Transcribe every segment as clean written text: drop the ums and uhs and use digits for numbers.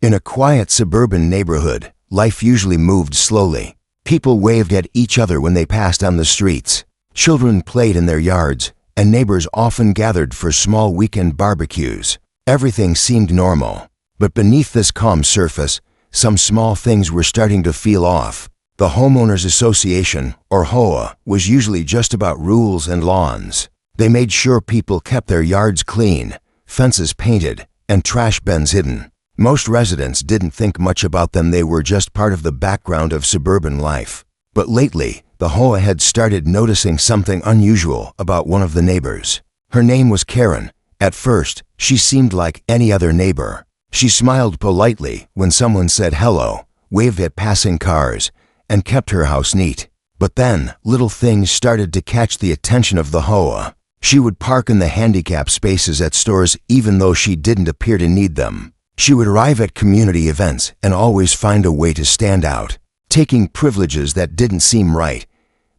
In a quiet suburban neighborhood, life usually moved slowly. People waved at each other when they passed on the streets. Children played in their yards, and neighbors often gathered for small weekend barbecues. Everything seemed normal. But beneath this calm surface, some small things were starting to feel off. The Homeowners Association, or HOA, was usually just about rules and lawns. They made sure people kept their yards clean, fences painted, and trash bins hidden. Most residents didn't think much about them. They were just part of the background of suburban life. But lately, the HOA had started noticing something unusual about one of the neighbors. Her name was Karen. At first, she seemed like any other neighbor. She smiled politely when someone said hello, waved at passing cars, and kept her house neat. But then, little things started to catch the attention of the HOA. She would park in the handicap spaces at stores even though she didn't appear to need them. She would arrive at community events and always find a way to stand out, taking privileges that didn't seem right.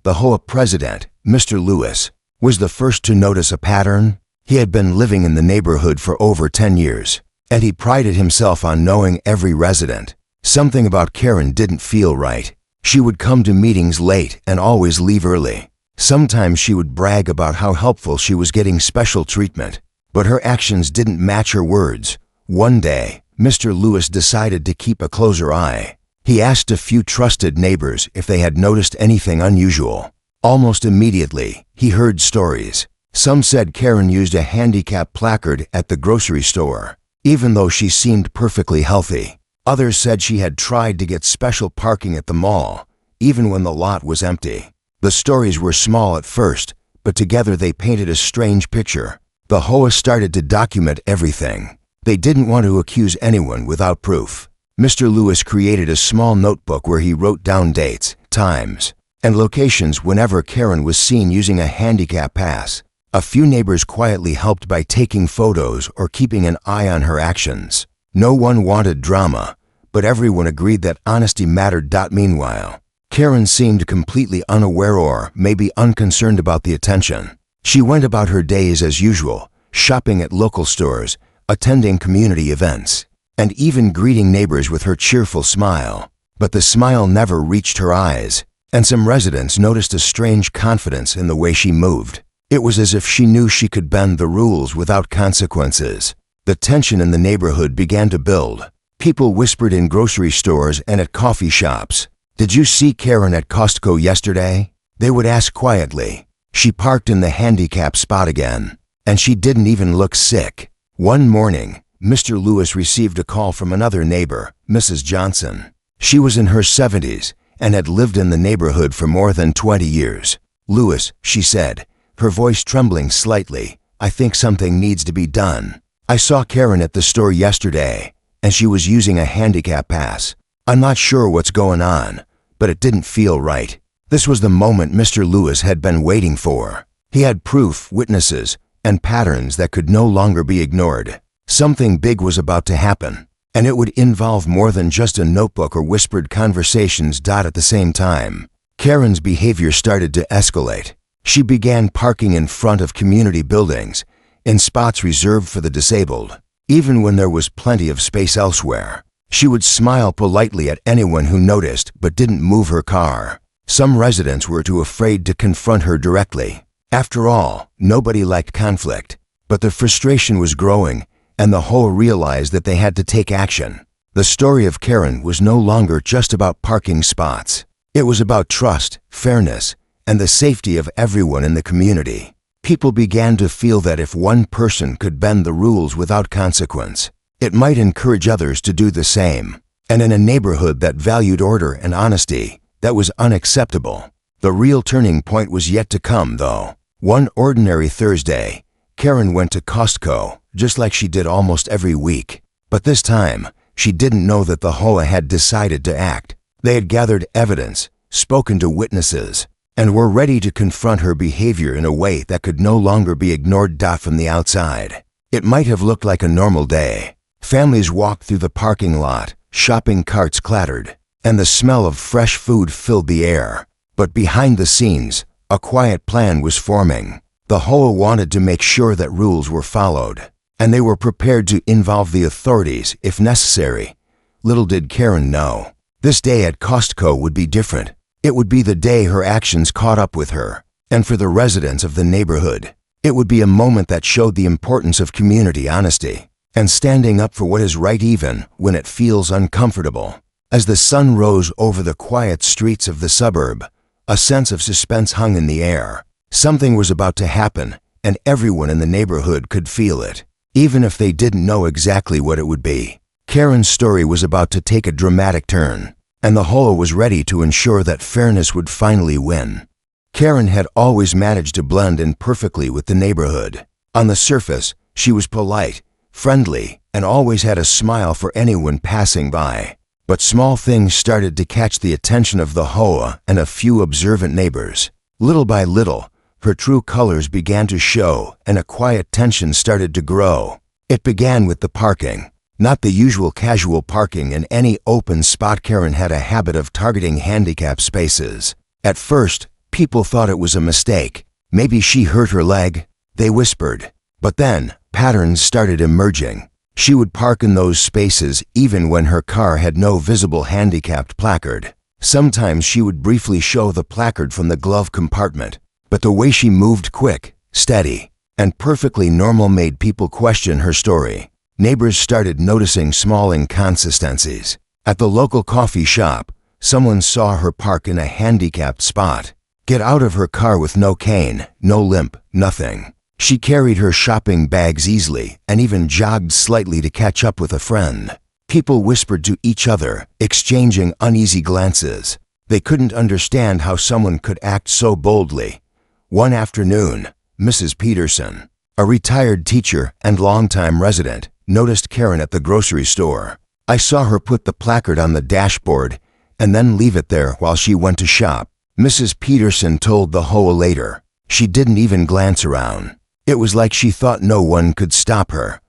The HOA president, Mr. Lewis, was the first to notice a pattern. He had been living in the neighborhood for over 10 years, and he prided himself on knowing every resident. Something about Karen didn't feel right. She would come to meetings late and always leave early. Sometimes she would brag about how helpful she was getting special treatment, but her actions didn't match her words. One day, Mr. Lewis decided to keep a closer eye. He asked a few trusted neighbors if they had noticed anything unusual. Almost immediately, he heard stories. Some said Karen used a handicap placard at the grocery store, even though she seemed perfectly healthy. Others said she had tried to get special parking at the mall, even when the lot was empty. The stories were small at first, but together they painted a strange picture. The HOA started to document everything. They didn't want to accuse anyone without proof. Mr. Lewis created a small notebook where he wrote down dates, times, and locations whenever Karen was seen using a handicap pass. A few neighbors quietly helped by taking photos or keeping an eye on her actions. No one wanted drama, but everyone agreed that honesty mattered. Meanwhile, Karen seemed completely unaware or maybe unconcerned about the attention. She went about her days as usual, shopping at local stores, attending community events, and even greeting neighbors with her cheerful smile. But the smile never reached her eyes, and some residents noticed a strange confidence in the way she moved. It was as if she knew she could bend the rules without consequences. The tension in the neighborhood began to build. People whispered in grocery stores and at coffee shops. "Did you see Karen at Costco yesterday?" They would ask quietly. She parked in the handicap spot again, and she didn't even look sick. One morning, Mr. Lewis received a call from another neighbor, Mrs. Johnson. She was in her 70s and had lived in the neighborhood for more than 20 years. "Lewis," she said, her voice trembling slightly, "I think something needs to be done. I saw Karen at the store yesterday, and she was using a handicap pass. I'm not sure what's going on, but it didn't feel right." This was the moment Mr. Lewis had been waiting for. He had proof, witnesses, and patterns that could no longer be ignored. Something big was about to happen, and it would involve more than just a notebook or whispered conversations. At the same time, Karen's behavior started to escalate. She began parking in front of community buildings, in spots reserved for the disabled, even when there was plenty of space elsewhere. She would smile politely at anyone who noticed but didn't move her car. Some residents were too afraid to confront her directly. After all, nobody liked conflict. But the frustration was growing, and the HOA realized that they had to take action. The story of Karen was no longer just about parking spots. It was about trust, fairness, and the safety of everyone in the community. People began to feel that if one person could bend the rules without consequence, it might encourage others to do the same. And in a neighborhood that valued order and honesty, that was unacceptable. The real turning point was yet to come, though. One ordinary Thursday, Karen went to Costco, just like she did almost every week. But this time, she didn't know that the HOA had decided to act. They had gathered evidence, spoken to witnesses, and were ready to confront her behavior in a way that could no longer be ignored. From the outside, it might have looked like a normal day. Families walked through the parking lot, shopping carts clattered, and the smell of fresh food filled the air. But behind the scenes, a quiet plan was forming. The HOA wanted to make sure that rules were followed, and they were prepared to involve the authorities if necessary, Little did Karen know. This day at Costco would be different. It would be the day her actions caught up with her. And for the residents of the neighborhood, it would be a moment that showed the importance of community honesty and standing up for what is right even when it feels uncomfortable. As the sun rose over the quiet streets of the suburb, a sense of suspense hung in the air. Something was about to happen, and everyone in the neighborhood could feel it, even if they didn't know exactly what it would be. Karen's story was about to take a dramatic turn, and the HOA was ready to ensure that fairness would finally win. Karen had always managed to blend in perfectly with the neighborhood. On the surface, she was polite, friendly, and always had a smile for anyone passing by. But small things started to catch the attention of the HOA and a few observant neighbors. Little by little, her true colors began to show and a quiet tension started to grow. It began with the parking. Not the usual casual parking in any open spot. Karen had a habit of targeting handicap spaces. At first, people thought it was a mistake. Maybe she hurt her leg, they whispered. But then, patterns started emerging. She would park in those spaces even when her car had no visible handicapped placard. Sometimes she would briefly show the placard from the glove compartment, but the way she moved quick, steady, and perfectly normal made people question her story. Neighbors started noticing small inconsistencies. At the local coffee shop, someone saw her park in a handicapped spot, get out of her car with no cane, no limp, nothing. She carried her shopping bags easily and even jogged slightly to catch up with a friend. People whispered to each other, exchanging uneasy glances. They couldn't understand how someone could act so boldly. One afternoon, Mrs. Peterson, a retired teacher and longtime resident, noticed Karen at the grocery store. "I saw her put the placard on the dashboard and then leave it there while she went to shop," Mrs. Peterson told the HOA later. "She didn't even glance around. It was like she thought no one could stop her."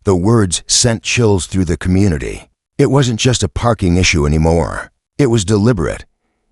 The words sent chills through the community. It wasn't just a parking issue anymore. It was deliberate.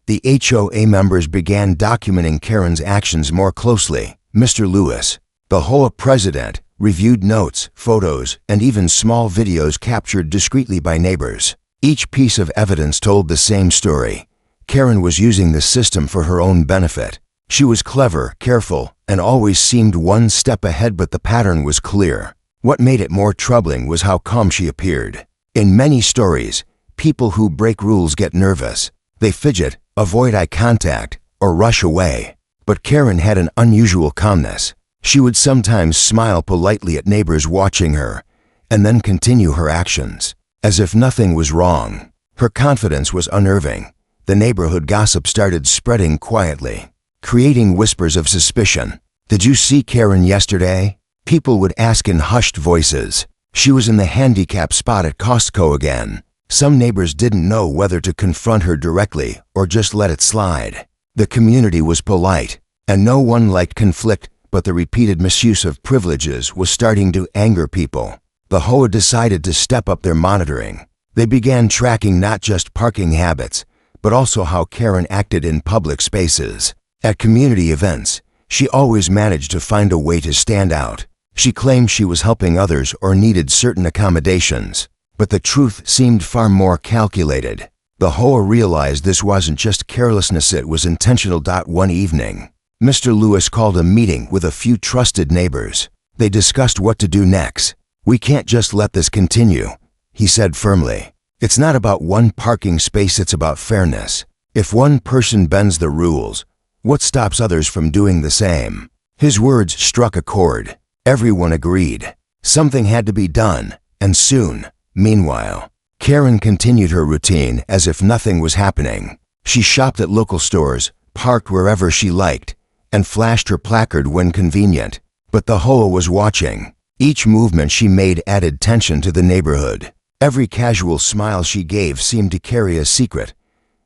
The HOA members began documenting Karen's actions more closely. Mr. Lewis, the HOA president, reviewed notes, photos, and even small videos captured discreetly by neighbors. Each piece of evidence told the same story. Karen was using the system for her own benefit. She was clever, careful, and always seemed one step ahead, but the pattern was clear. What made it more troubling was how calm she appeared. In many stories, people who break rules get nervous. They fidget, avoid eye contact, or rush away. But Karen had an unusual calmness. She would sometimes smile politely at neighbors watching her, and then continue her actions, as if nothing was wrong. Her confidence was unnerving. The neighborhood gossip started spreading quietly, creating whispers of suspicion. "Did you see Karen yesterday?" People would ask in hushed voices. "She was in the handicap spot at Costco again." Some neighbors didn't know whether to confront her directly or just let it slide. The community was polite, and no one liked conflict, but the repeated misuse of privileges was starting to anger people. The HOA decided to step up their monitoring. They began tracking not just parking habits, but also how Karen acted in public spaces. At community events, she always managed to find a way to stand out. She claimed she was helping others or needed certain accommodations, but the truth seemed far more calculated. The HOA realized this wasn't just carelessness, it was intentional. One evening, Mr. Lewis called a meeting with a few trusted neighbors. They discussed what to do next. "We can't just let this continue," he said firmly. "It's not about one parking space, it's about fairness. If one person bends the rules, what stops others from doing the same?" His words struck a chord. Everyone agreed. Something had to be done, and soon. Meanwhile, Karen continued her routine as if nothing was happening. She shopped at local stores, parked wherever she liked, and flashed her placard when convenient. But the HOA was watching. Each movement she made added tension to the neighborhood. Every casual smile she gave seemed to carry a secret.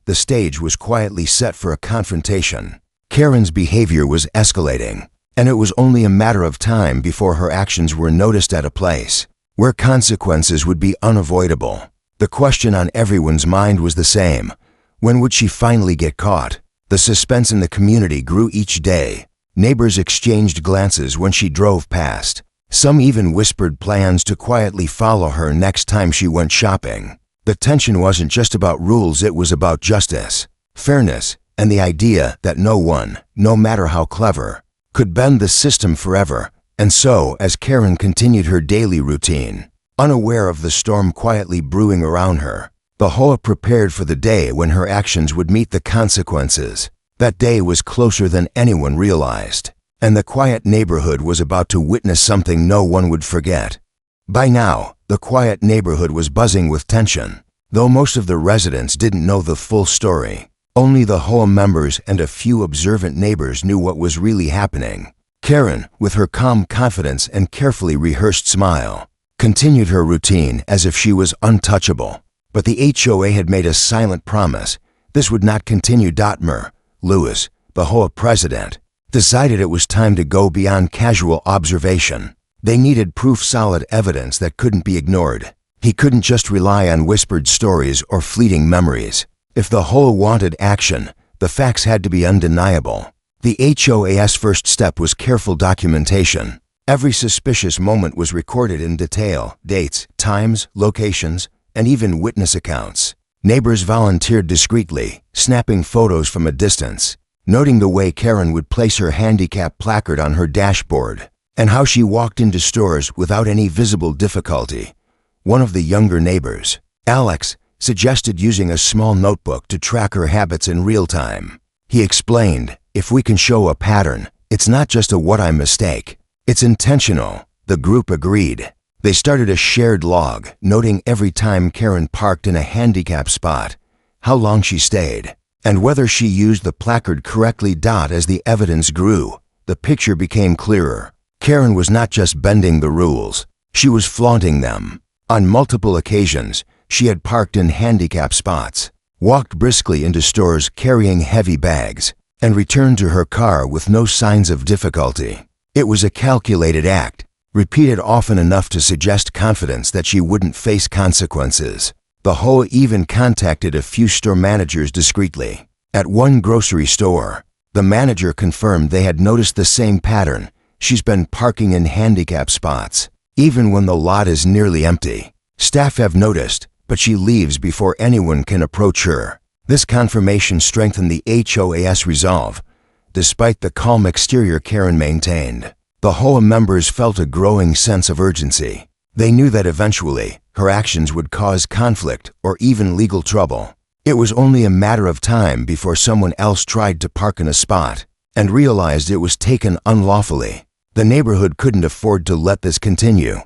The stage was quietly set for a confrontation. Karen's behavior was escalating, and it was only a matter of time before her actions were noticed at a place where consequences would be unavoidable. The question on everyone's mind was the same: when would she finally get caught? The suspense in the community grew each day. Neighbors exchanged glances when she drove past. Some even whispered plans to quietly follow her next time she went shopping. The tension wasn't just about rules, it was about justice, fairness, and the idea that no one, no matter how clever, could bend the system forever. And so, as Karen continued her daily routine, unaware of the storm quietly brewing around her, the HOA prepared for the day when her actions would meet the consequences. That day was closer than anyone realized, and the quiet neighborhood was about to witness something no one would forget. By now, the quiet neighborhood was buzzing with tension, though most of the residents didn't know the full story. Only the HOA members and a few observant neighbors knew what was really happening. Karen, with her calm confidence and carefully rehearsed smile, continued her routine as if she was untouchable. But the HOA had made a silent promise. This would not continue. Lewis, the HOA president, decided it was time to go beyond casual observation. They needed proof, solid evidence that couldn't be ignored. He couldn't just rely on whispered stories or fleeting memories. If the HOA wanted action, the facts had to be undeniable. The HOA's first step was careful documentation. Every suspicious moment was recorded in detail: dates, times, locations, and even witness accounts. Neighbors volunteered discreetly, snapping photos from a distance, noting the way Karen would place her handicap placard on her dashboard, and how she walked into stores without any visible difficulty. One of the younger neighbors, Alex, suggested using a small notebook to track her habits in real time. He explained, "If we can show a pattern, it's not just a what-I mistake. It's intentional." The group agreed. They started a shared log, noting every time Karen parked in a handicap spot, how long she stayed, and whether she used the placard correctly. As the evidence grew, the picture became clearer. Karen was not just bending the rules, she was flaunting them. On multiple occasions, she had parked in handicap spots, walked briskly into stores carrying heavy bags, and returned to her car with no signs of difficulty. It was a calculated act, repeated often enough to suggest confidence that she wouldn't face consequences. The HOA even contacted a few store managers discreetly. At one grocery store, the manager confirmed they had noticed the same pattern. She's been parking in handicap spots, even when the lot is nearly empty. Staff have noticed, but she leaves before anyone can approach her. This confirmation strengthened the HOA's resolve. Despite the calm exterior Karen maintained, the HOA members felt a growing sense of urgency. They knew that eventually, her actions would cause conflict or even legal trouble. It was only a matter of time before someone else tried to park in a spot and realized it was taken unlawfully. The neighborhood couldn't afford to let this continue.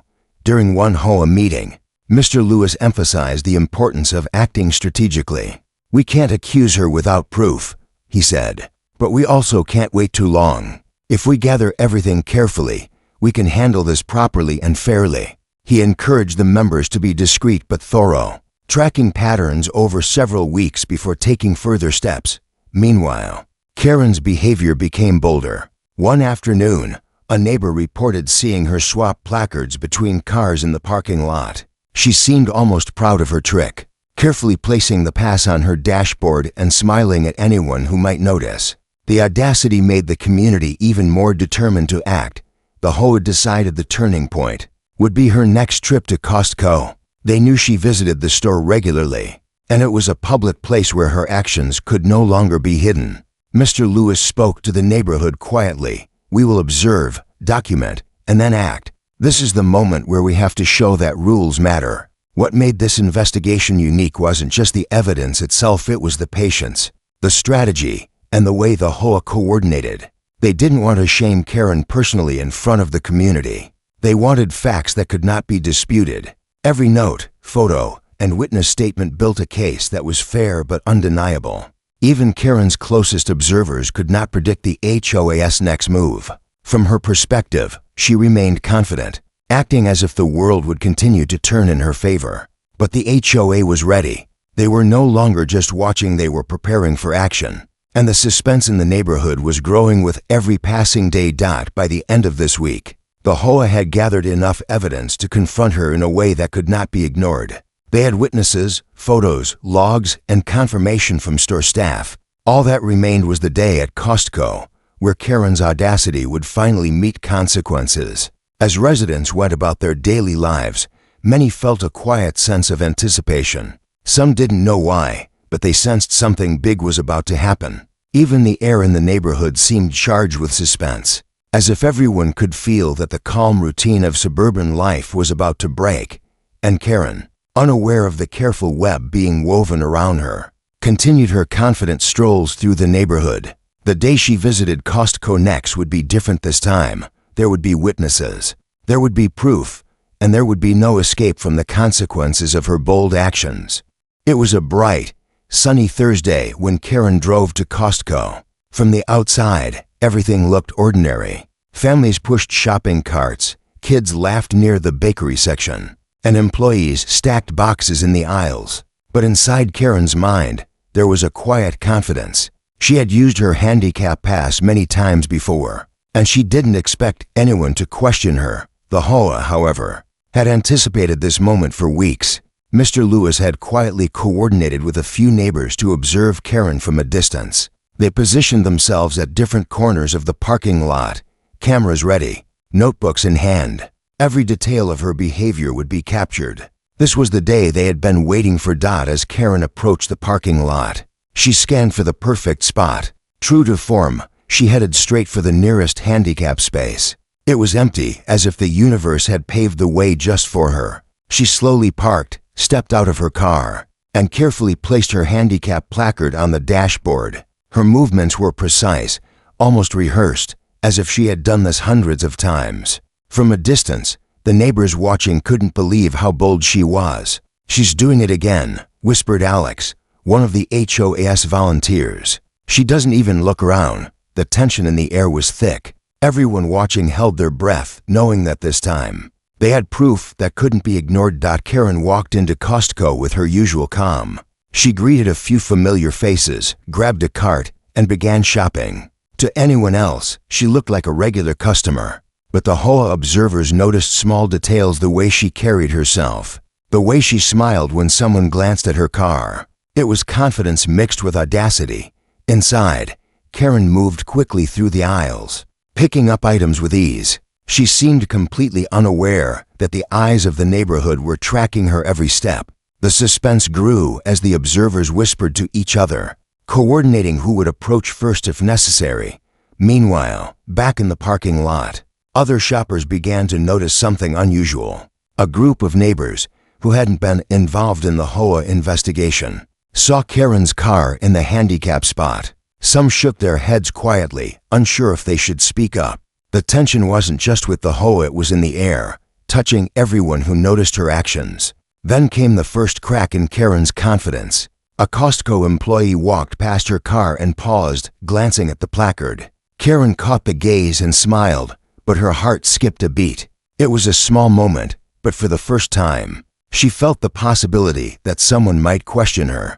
During one HOA meeting, Mr. Lewis emphasized the importance of acting strategically. "We can't accuse her without proof," he said, "but we also can't wait too long. If we gather everything carefully, we can handle this properly and fairly." He encouraged the members to be discreet but thorough, tracking patterns over several weeks before taking further steps. Meanwhile, Karen's behavior became bolder. One afternoon, a neighbor reported seeing her swap placards between cars in the parking lot. She seemed almost proud of her trick, carefully placing the pass on her dashboard and smiling at anyone who might notice. The audacity made the community even more determined to act. The HOA decided the turning point would be her next trip to Costco. They knew she visited the store regularly, and it was a public place where her actions could no longer be hidden. Mr. Lewis spoke to the neighborhood quietly. "We will observe, document, and then act. This is the moment where we have to show that rules matter." What made this investigation unique wasn't just the evidence itself, it was the patience, the strategy, and the way the HOA coordinated. They didn't want to shame Karen personally in front of the community. They wanted facts that could not be disputed. Every note, photo, and witness statement built a case that was fair but undeniable. Even Karen's closest observers could not predict the HOA's next move. From her perspective, she remained confident, acting as if the world would continue to turn in her favor. But the HOA was ready. They were no longer just watching, they were preparing for action. And the suspense in the neighborhood was growing with every passing day. By the end of this week, the HOA had gathered enough evidence to confront her in a way that could not be ignored. They had witnesses, photos, logs, and confirmation from store staff. All that remained was the day at Costco, where Karen's audacity would finally meet consequences. As residents went about their daily lives, many felt a quiet sense of anticipation. Some didn't know why, but they sensed something big was about to happen. Even the air in the neighborhood seemed charged with suspense, as if everyone could feel that the calm routine of suburban life was about to break. And Karen, unaware of the careful web being woven around her, continued her confident strolls through the neighborhood. The day she visited Costco next would be different this time. There would be witnesses, there would be proof, and there would be no escape from the consequences of her bold actions. It was a bright, sunny Thursday when Karen drove to Costco. From the outside, everything looked ordinary. Families pushed shopping carts, kids laughed near the bakery section, and employees stacked boxes in the aisles. But inside Karen's mind, there was a quiet confidence. She had used her handicap pass many times before, and she didn't expect anyone to question her. The HOA, however, had anticipated this moment for weeks. Mr. Lewis had quietly coordinated with a few neighbors to observe Karen from a distance. They positioned themselves at different corners of the parking lot, cameras ready, notebooks in hand. Every detail of her behavior would be captured. This was the day they had been waiting for. As Karen approached the parking lot, she scanned for the perfect spot. True to form, she headed straight for the nearest handicap space. It was empty, as if the universe had paved the way just for her. She slowly parked, stepped out of her car, and carefully placed her handicap placard on the dashboard. Her movements were precise, almost rehearsed, as if she had done this hundreds of times. From a distance, the neighbors watching couldn't believe how bold she was. "She's doing it again," whispered Alex, one of the HOA's volunteers. "She doesn't even look around." The tension in the air was thick. Everyone watching held their breath, knowing that this time they had proof that couldn't be ignored. Karen walked into Costco with her usual calm. She greeted a few familiar faces, grabbed a cart, and began shopping. To anyone else, she looked like a regular customer. But the HOA observers noticed small details: the way she carried herself, the way she smiled when someone glanced at her car. It was confidence mixed with audacity. Inside, Karen moved quickly through the aisles, picking up items with ease. She seemed completely unaware that the eyes of the neighborhood were tracking her every step. The suspense grew as the observers whispered to each other, coordinating who would approach first if necessary. Meanwhile, back in the parking lot, other shoppers began to notice something unusual. A group of neighbors, who hadn't been involved in the HOA investigation, saw Karen's car in the handicap spot. Some shook their heads quietly, unsure if they should speak up. The tension wasn't just with the HOA, it was in the air, touching everyone who noticed her actions. Then came the first crack in Karen's confidence. A Costco employee walked past her car and paused, glancing at the placard. Karen caught the gaze and smiled, but her heart skipped a beat. It was a small moment, but for the first time, she felt the possibility that someone might question her.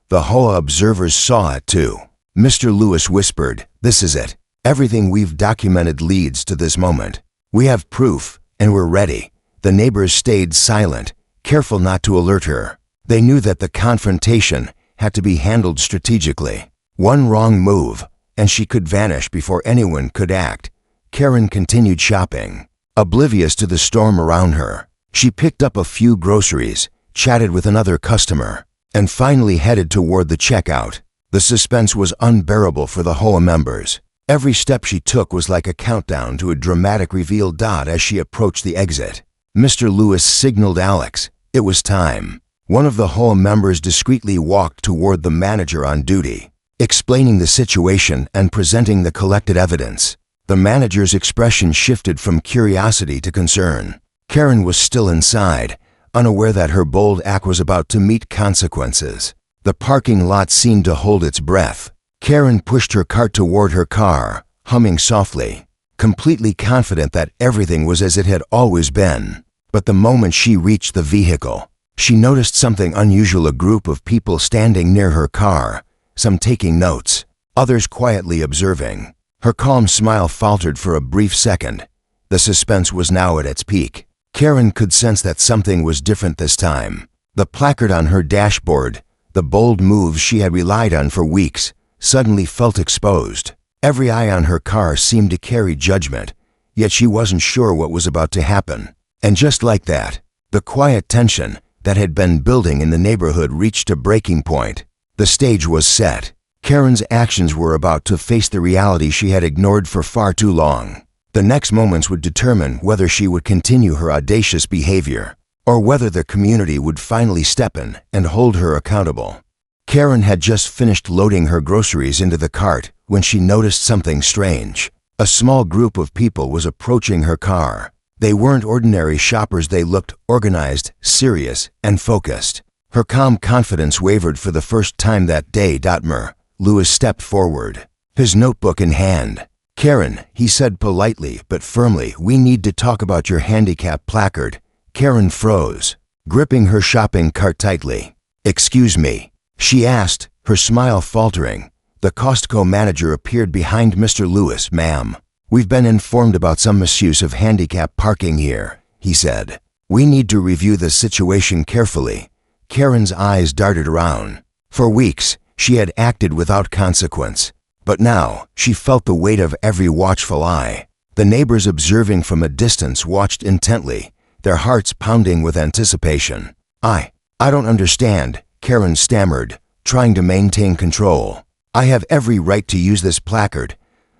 The HOA observers saw it too. Mr. Lewis whispered, "This is it. Everything we've documented leads to this moment. We have proof, and we're ready." The neighbors stayed silent, careful not to alert her. They knew that the confrontation had to be handled strategically. One wrong move, and she could vanish before anyone could act. Karen continued shopping, oblivious to the storm around her. She picked up a few groceries, chatted with another customer, and finally headed toward the checkout. The suspense was unbearable for the HOA members. Every step she took was like a countdown to a dramatic reveal. As she approached the exit, Mr. Lewis signaled Alex. It was time. One of the HOA members discreetly walked toward the manager on duty, explaining the situation and presenting the collected evidence. The manager's expression shifted from curiosity to concern. Karen was still inside, unaware that her bold act was about to meet consequences. The parking lot seemed to hold its breath. Karen pushed her cart toward her car, humming softly, completely confident that everything was as it had always been. But the moment she reached the vehicle, she noticed something unusual: a group of people standing near her car, some taking notes, others quietly observing. Her calm smile faltered for a brief second. The suspense was now at its peak. Karen could sense that something was different this time. The placard on her dashboard, the bold moves she had relied on for weeks, suddenly felt exposed. Every eye on her car seemed to carry judgment, yet she wasn't sure what was about to happen. And just like that, the quiet tension that had been building in the neighborhood reached a breaking point. The stage was set. Karen's actions were about to face the reality she had ignored for far too long. The next moments would determine whether she would continue her audacious behavior, or whether the community would finally step in and hold her accountable. Karen had just finished loading her groceries into the cart when she noticed something strange. A small group of people was approaching her car. They weren't ordinary shoppers. They looked organized, serious, and focused. Her calm confidence wavered for the first time that day. Lewis stepped forward, his notebook in hand. "Karen," he said politely but firmly, "we need to talk about your handicap placard." Karen froze, gripping her shopping cart tightly. "Excuse me?" she asked, her smile faltering. The Costco manager appeared behind Mr. Lewis. "Ma'am, we've been informed about some misuse of handicap parking here," he said. "We need to review the situation carefully." Karen's eyes darted around. For weeks, she had acted without consequence, but now she felt the weight of every watchful eye. The neighbors observing from a distance watched intently, their hearts pounding with anticipation. I don't understand," Karen stammered, trying to maintain control. "I have every right to use this placard."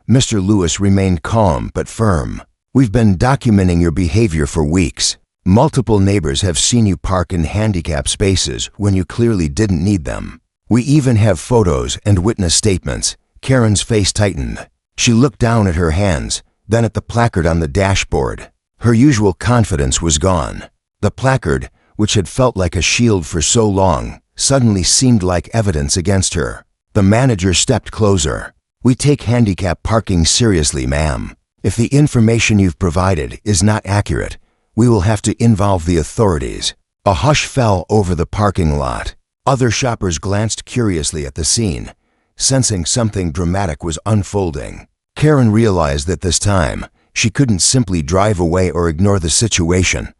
Mr. Lewis remained calm but firm. "We've been documenting your behavior for weeks. Multiple neighbors have seen you park in handicap spaces when you clearly didn't need them. We even have photos and witness statements." Karen's face tightened. She looked down at her hands, then at the placard on the dashboard. Her usual confidence was gone. The placard, which had felt like a shield for so long, suddenly seemed like evidence against her. The manager stepped closer. "We take handicap parking seriously, ma'am. If the information you've provided is not accurate, we will have to involve the authorities." A hush fell over the parking lot. Other shoppers glanced curiously at the scene, sensing something dramatic was unfolding. Karen realized that this time, she couldn't simply drive away or ignore the situation.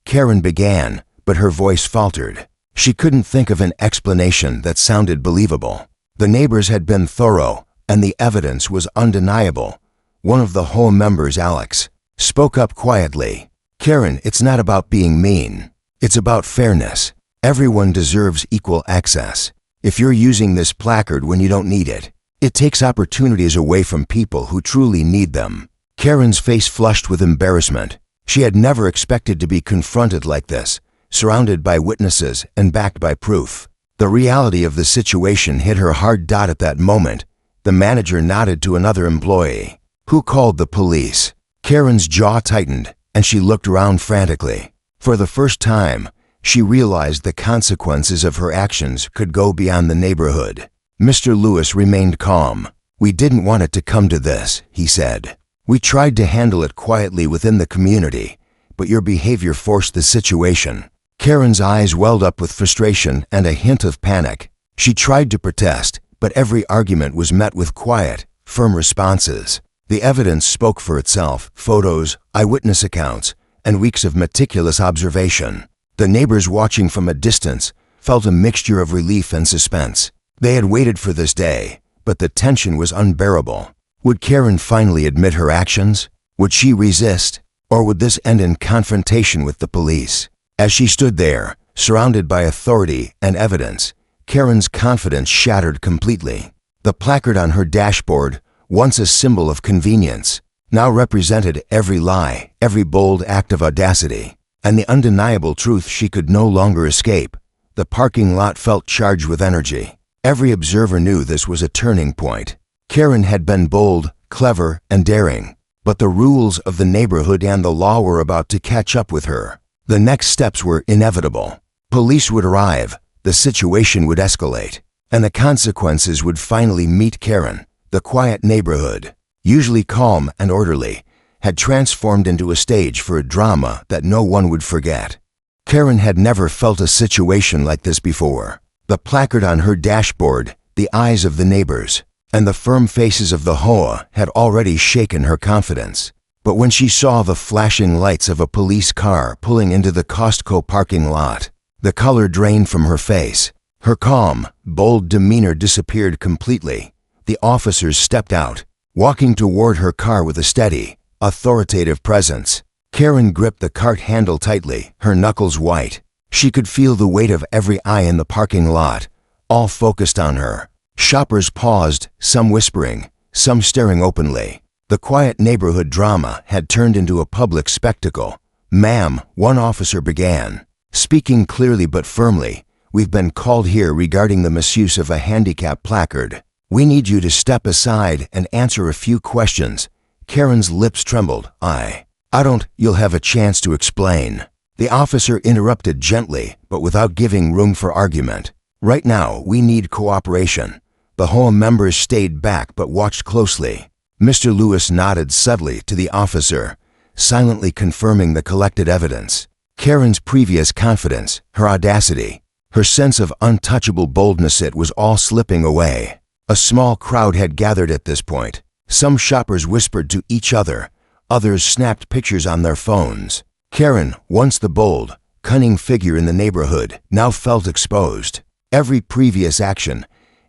Karen began, but her voice faltered. She couldn't think of an explanation that sounded believable. The neighbors had been thorough, and the evidence was undeniable. One of the HOA members, Alex, spoke up quietly. "Karen, it's not about being mean. It's about fairness. Everyone deserves equal access. If you're using this placard when you don't need it, it takes opportunities away from people who truly need them." Karen's face flushed with embarrassment. She had never expected to be confronted like this, surrounded by witnesses and backed by proof. The reality of the situation hit her hard. At that moment, the manager nodded to another employee. "Who called the police?" Karen's jaw tightened, and she looked around frantically. For the first time, she realized the consequences of her actions could go beyond the neighborhood. Mr. Lewis remained calm. "We didn't want it to come to this," he said. "We tried to handle it quietly within the community, but your behavior forced the situation." Karen's eyes welled up with frustration and a hint of panic. She tried to protest, but every argument was met with quiet, firm responses. The evidence spoke for itself: photos, eyewitness accounts, and weeks of meticulous observation. The neighbors watching from a distance felt a mixture of relief and suspense. They had waited for this day, but the tension was unbearable. Would Karen finally admit her actions? Would she resist? Or would this end in confrontation with the police? As she stood there, surrounded by authority and evidence, Karen's confidence shattered completely. The placard on her dashboard, once a symbol of convenience, now represented every lie, every bold act of audacity, and the undeniable truth she could no longer escape. The parking lot felt charged with energy. Every observer knew this was a turning point. Karen had been bold, clever, and daring, but the rules of the neighborhood and the law were about to catch up with her. The next steps were inevitable. Police would arrive, the situation would escalate, and the consequences would finally meet Karen. The quiet neighborhood, usually calm and orderly, had transformed into a stage for a drama that no one would forget. Karen had never felt a situation like this before. The placard on her dashboard, the eyes of the neighbors, and the firm faces of the HOA had already shaken her confidence. But when she saw the flashing lights of a police car pulling into the Costco parking lot, the color drained from her face. Her calm, bold demeanor disappeared completely. The officers stepped out, walking toward her car with a steady, authoritative presence. Karen gripped the cart handle tightly, her knuckles white. She could feel the weight of every eye in the parking lot, all focused on her. Shoppers paused, some whispering, some staring openly. The quiet neighborhood drama had turned into a public spectacle. "Ma'am," one officer began, speaking clearly but firmly, "we've been called here regarding the misuse of a handicap placard. We need you to step aside and answer a few questions." Karen's lips trembled. I don't, you'll have a chance to explain." The officer interrupted gently, but without giving room for argument. "Right now, we need cooperation." The HOA members stayed back but watched closely. Mr. Lewis nodded subtly to the officer, silently confirming the collected evidence. Karen's previous confidence, her audacity, her sense of untouchable boldness, it was all slipping away. A small crowd had gathered at this point. Some shoppers whispered to each other. Others snapped pictures on their phones. Karen, once the bold, cunning figure in the neighborhood, now felt exposed. Every previous action,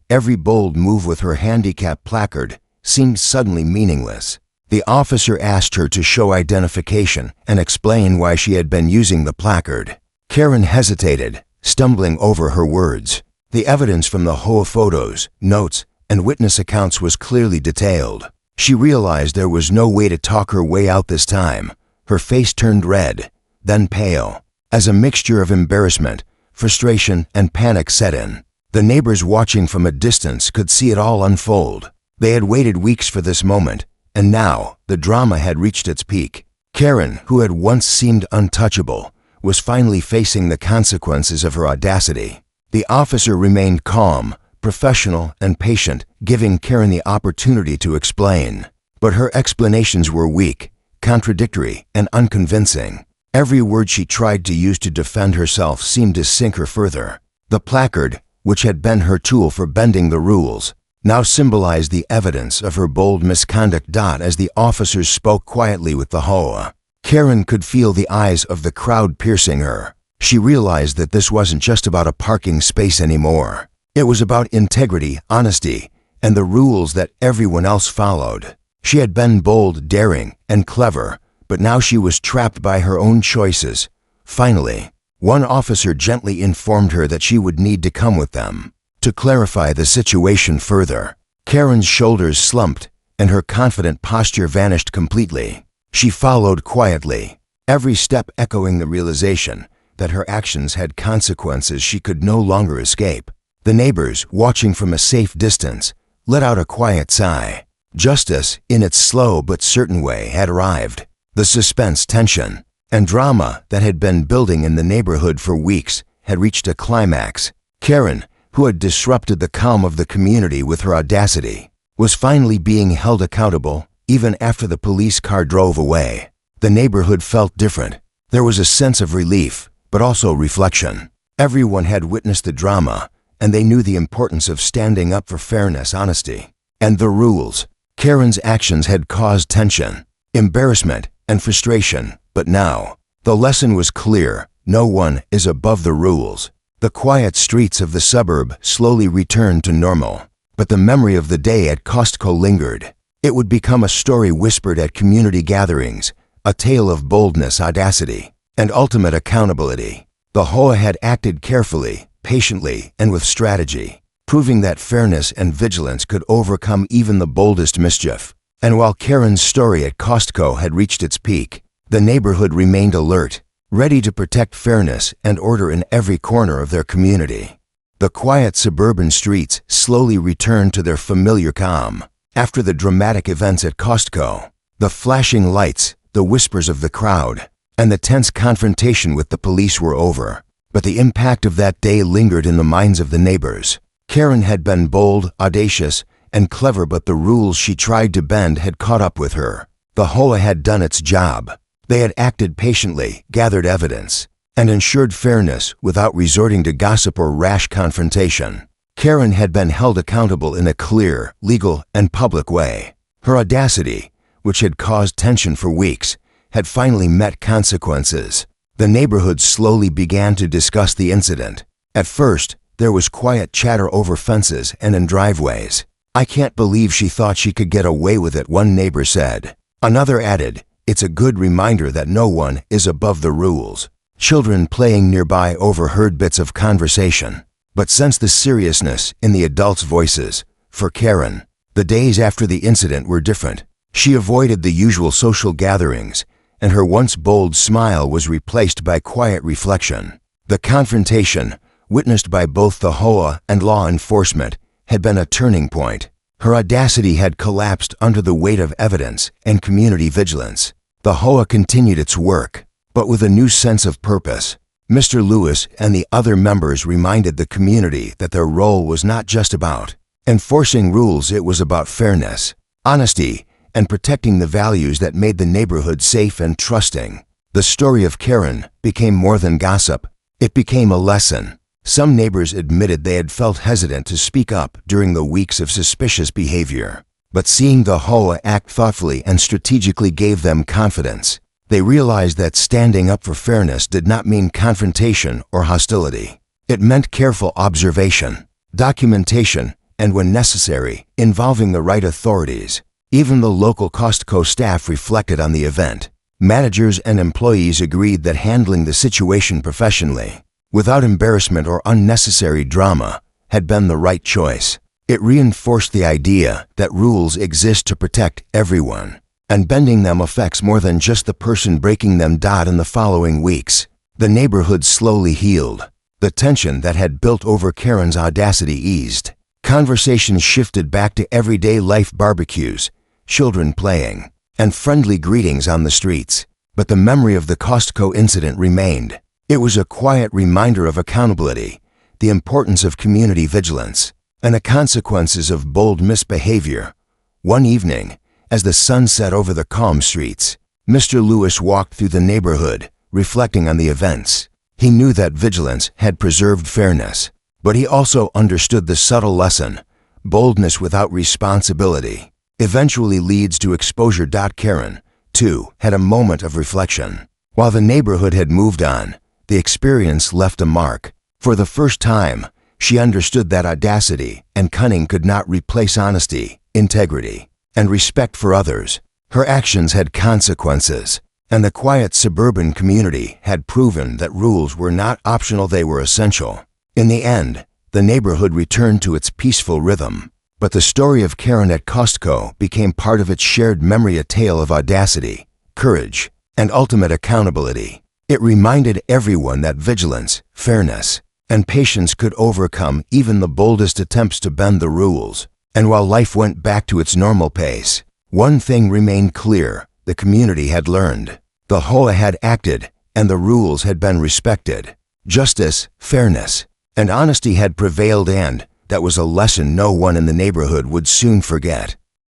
every bold move with her handicap placard, seemed suddenly meaningless. The officer asked her to show identification and explain why she had been using the placard. Karen hesitated, stumbling over her words. The evidence from the HOA photos, notes, and witness accounts was clearly detailed. She realized there was no way to talk her way out this time. Her face turned red, then pale, as a mixture of embarrassment, frustration, and panic set in. The neighbors watching from a distance could see it all unfold. They had waited weeks for this moment, and now the drama had reached its peak. Karen, who had once seemed untouchable, was finally facing the consequences of her audacity. The officer remained calm, professional, and patient, giving Karen the opportunity to explain. But her explanations were weak, contradictory, and unconvincing. Every word she tried to use to defend herself seemed to sink her further. The placard, which had been her tool for bending the rules, now symbolized the evidence of her bold misconduct. As the officers spoke quietly with the HOA, Karen could feel the eyes of the crowd piercing her. She realized that this wasn't just about a parking space anymore. It was about integrity, honesty, and the rules that everyone else followed. She had been bold, daring, and clever, but now she was trapped by her own choices. Finally, one officer gently informed her that she would need to come with them. To clarify the situation further, Karen's shoulders slumped, and her confident posture vanished completely. She followed quietly, every step echoing the realization that her actions had consequences she could no longer escape. The neighbors, watching from a safe distance, let out a quiet sigh. Justice, in its slow but certain way, had arrived. The suspense, tension, and drama that had been building in the neighborhood for weeks had reached a climax. Karen, who had disrupted the calm of the community with her audacity, was finally being held accountable, even after the police car drove away. The neighborhood felt different. There was a sense of relief, but also reflection. Everyone had witnessed the drama, and they knew the importance of standing up for fairness, honesty, and the rules. Karen's actions had caused tension, embarrassment, and frustration, but now, the lesson was clear: no one is above the rules. The quiet streets of the suburb slowly returned to normal, but the memory of the day at Costco lingered. It would become a story whispered at community gatherings, a tale of boldness, audacity, and ultimate accountability. The HOA had acted carefully, patiently, and with strategy, proving that fairness and vigilance could overcome even the boldest mischief. And while Karen's story at Costco had reached its peak, the neighborhood remained alert, ready to protect fairness and order in every corner of their community. The quiet suburban streets slowly returned to their familiar calm. After the dramatic events at Costco, the flashing lights, the whispers of the crowd, and the tense confrontation with the police were over. But the impact of that day lingered in the minds of the neighbors. Karen had been bold, audacious, and clever, but the rules she tried to bend had caught up with her. The HOA had done its job. They had acted patiently, gathered evidence, and ensured fairness without resorting to gossip or rash confrontation. Karen had been held accountable in a clear, legal, and public way. Her audacity, which had caused tension for weeks, had finally met consequences. The neighborhood slowly began to discuss the incident. At first, there was quiet chatter over fences and in driveways. "I can't believe she thought she could get away with it," one neighbor said. Another added, It's a good reminder that no one is above the rules. Children playing nearby overheard bits of conversation, but sensed the seriousness in the adults' voices. For Karen, the days after the incident were different. She avoided the usual social gatherings, and her once bold smile was replaced by quiet reflection. The confrontation, witnessed by both the HOA and law enforcement, had been a turning point. Her audacity had collapsed under the weight of evidence and community vigilance. The HOA continued its work, but with a new sense of purpose. Mr. Lewis and the other members reminded the community that their role was not just about enforcing rules, it was about fairness, honesty, and protecting the values that made the neighborhood safe and trusting. The story of Karen became more than gossip. It became a lesson. Some neighbors admitted they had felt hesitant to speak up during the weeks of suspicious behavior, but seeing the HOA act thoughtfully and strategically gave them confidence. They realized that standing up for fairness did not mean confrontation or hostility. It meant careful observation, documentation, and when necessary, involving the right authorities. Even the local Costco staff reflected on the event. Managers and employees agreed that handling the situation professionally, without embarrassment or unnecessary drama, had been the right choice. It reinforced the idea that rules exist to protect everyone, and bending them affects more than just the person breaking them. In the following weeks, the neighborhood slowly healed. The tension that had built over Karen's audacity eased. Conversations shifted back to everyday life: barbecues, children playing, and friendly greetings on the streets. But the memory of the Costco incident remained. It was a quiet reminder of accountability, the importance of community vigilance, and the consequences of bold misbehavior. One evening, as the sun set over the calm streets, Mr. Lewis walked through the neighborhood, reflecting on the events. He knew that vigilance had preserved fairness, but he also understood the subtle lesson: boldness without responsibility eventually leads to exposure. Karen, too, had a moment of reflection. While the neighborhood had moved on, the experience left a mark. For the first time, she understood that audacity and cunning could not replace honesty, integrity, and respect for others. Her actions had consequences, and the quiet suburban community had proven that rules were not optional, they were essential. In the end, the neighborhood returned to its peaceful rhythm. But the story of Karen at Costco became part of its shared memory, a tale of audacity, courage, and ultimate accountability. It reminded everyone that vigilance, fairness, and patience could overcome even the boldest attempts to bend the rules. And while life went back to its normal pace, one thing remained clear: the community had learned. The HOA had acted, and the rules had been respected. Justice, fairness, and honesty had prevailed, and that was a lesson no one in the neighborhood would soon forget.